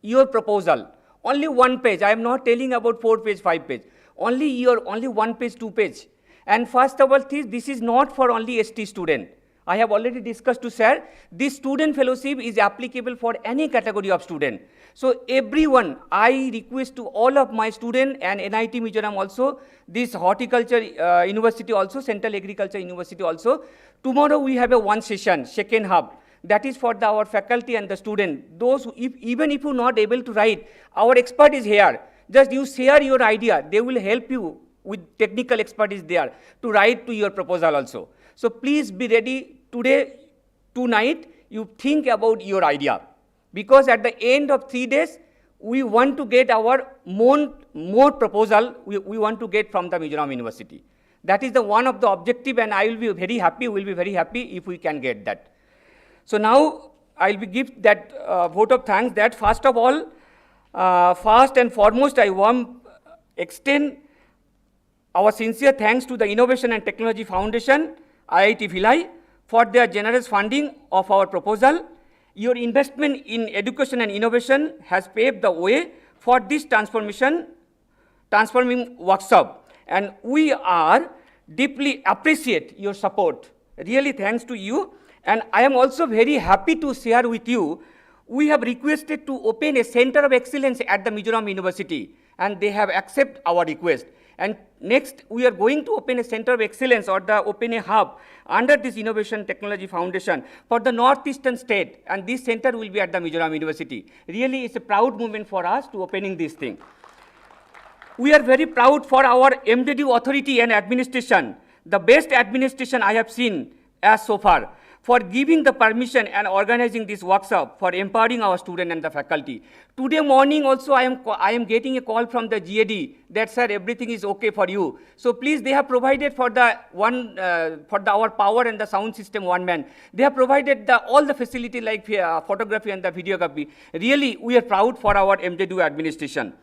Speaker 7: your proposal. Only 1 page. I am not telling about 4 page, 5 page. Only 1 page, 2 page. And first of all, this is not for only ST student. I have already discussed to share, this student fellowship is applicable for any category of student. So everyone, I request to all of my students and NIT Mizoram also, this horticulture university also, Central Agriculture University also. Tomorrow we have a one session, second half. That is for our faculty and the student. Those who, even if you are not able to write, our expert is here. Just you share your idea. They will help you with technical expertise there to write to your proposal also. So please be ready today, tonight, you think about your idea. Because at the end of 3 days, we want to get our more proposal we want to get from the Mizoram University. That is the one of the objective, and I will be very happy, we will be very happy if we can get that. So now I will give that vote of thanks that first of all, first and foremost, I want to extend our sincere thanks to the Innovation and Technology Foundation, IIT Bhilai, for their generous funding of our proposal. Your investment in education and innovation has paved the way for this transforming workshop. And we are deeply appreciate your support. Really thanks to you. And I am also very happy to share with you, we have requested to open a center of excellence at the Mizoram University, and they have accepted our request. And next, we are going to open a center of excellence or open a hub under this Innovation Technology Foundation for the northeastern state. And this center will be at the Mizoram University. Really, it's a proud moment for us to opening this thing. We are very proud for our MZU authority and administration, the best administration I have seen as so far, for giving the permission and organizing this workshop for empowering our students and the faculty. Today morning also I am getting a call from the GAD that sir, everything is okay for you. So please, they have provided for our power and the sound system one man. They have provided all the facility like photography and the videography. Really, we are proud for our MZU administration.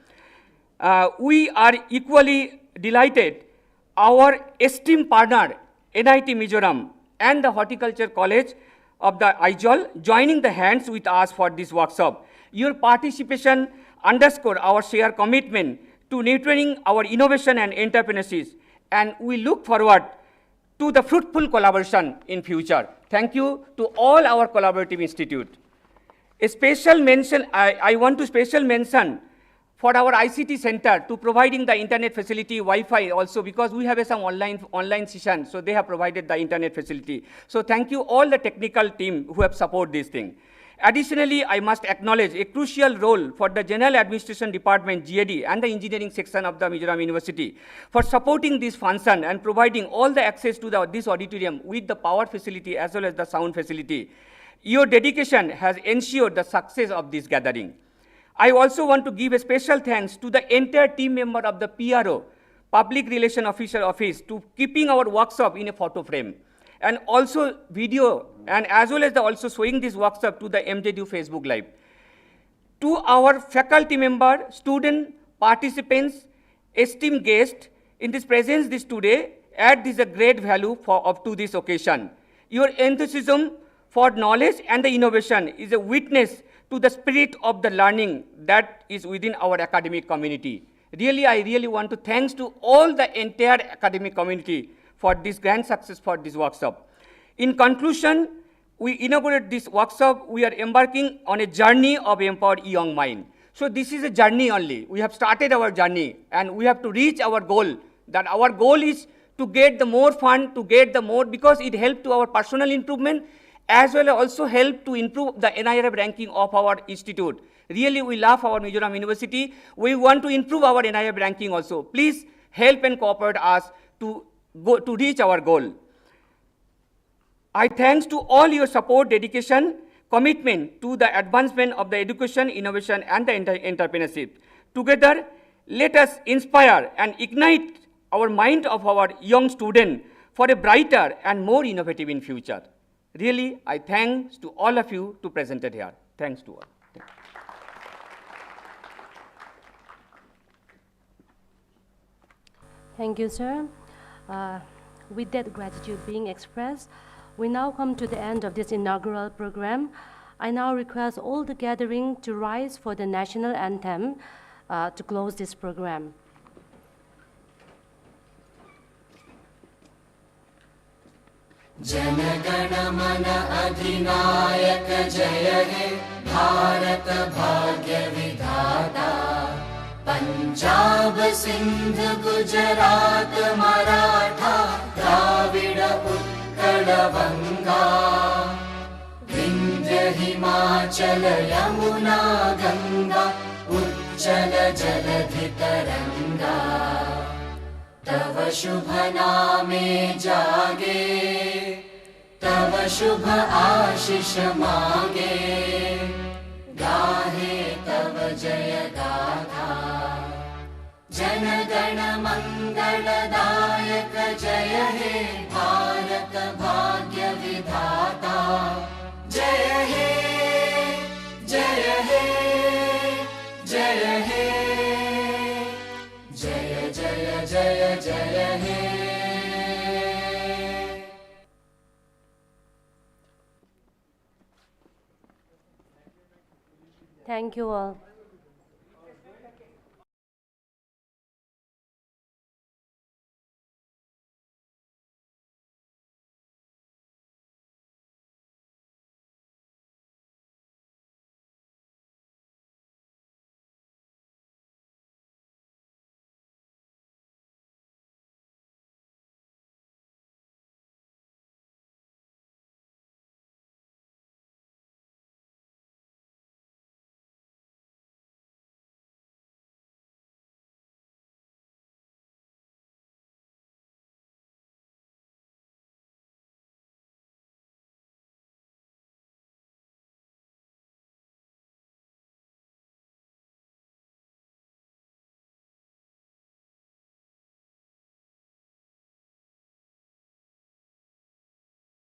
Speaker 7: We are equally delighted our esteemed partner NIT Mizoram and the Horticulture College of the Aizawl joining the hands with us for this workshop. Your participation underscore our shared commitment to nurturing our innovation and entrepreneurship, and we look forward to the fruitful collaboration in future. Thank you to all our collaborative institute. A special mention, I want to special mention for our ICT center to providing the internet facility, Wi-Fi also, because we have some online session, so they have provided the internet facility. So thank you all the technical team who have supported this thing. Additionally, I must acknowledge a crucial role for the General Administration Department, GAD, and the engineering section of the Mizoram University for supporting this function and providing all the access to this auditorium with the power facility as well as the sound facility. Your dedication has ensured the success of this gathering. I also want to give a special thanks to the entire team member of the PRO, Public Relation Officer Office, to keeping our workshop in a photo frame, and also video, and as well as also showing this workshop to the MZU Facebook Live. To our faculty member, student, participants, esteemed guests, in this presence this today, add this a great value to this occasion. Your enthusiasm for knowledge and the innovation is a witness to the spirit of the learning that is within our academic community. Really, I really want to thanks to all the entire academic community for this grand success for this workshop. In conclusion, we inaugurate this workshop, we are embarking on a journey of empowered young mind. So this is a journey only. We have started our journey and we have to reach our goal. That our goal is to get the more fund, to get the more, because it helps to our personal improvement as well as also help to improve the NIRF ranking of our institute. Really, we love our Mizoram University. We want to improve our NIRF ranking also. Please help and cooperate us to reach our goal. I thanks to all your support, dedication, commitment to the advancement of the education, innovation, and the entrepreneurship. Together, let us inspire and ignite our mind of our young student for a brighter and more innovative in future. Really, I thanks to all of you to presented here. Thanks to all.
Speaker 2: Thank you, sir. With that gratitude being expressed, we now come to the end of this inaugural program. I now request all the gathering to rise for the national anthem to close this program.
Speaker 8: Jana Gana मन अधिनायक जय हे भारत भाग्य विधाता पंजाब सिंध गुजरात मराठा द्राविड उत्कल बंगा विंध्य हिमाचल यमुना गंगा उच्चल जलधि तरंगा तव शुभ नामे जागे तव शुभ आशीष मांगे गाहे तव जय गाथा जन गण मंगलदायक जय हे भारत भाग्य विधाता जय हे जय हे जय हे जय जय जय जय हे
Speaker 2: Thank you all.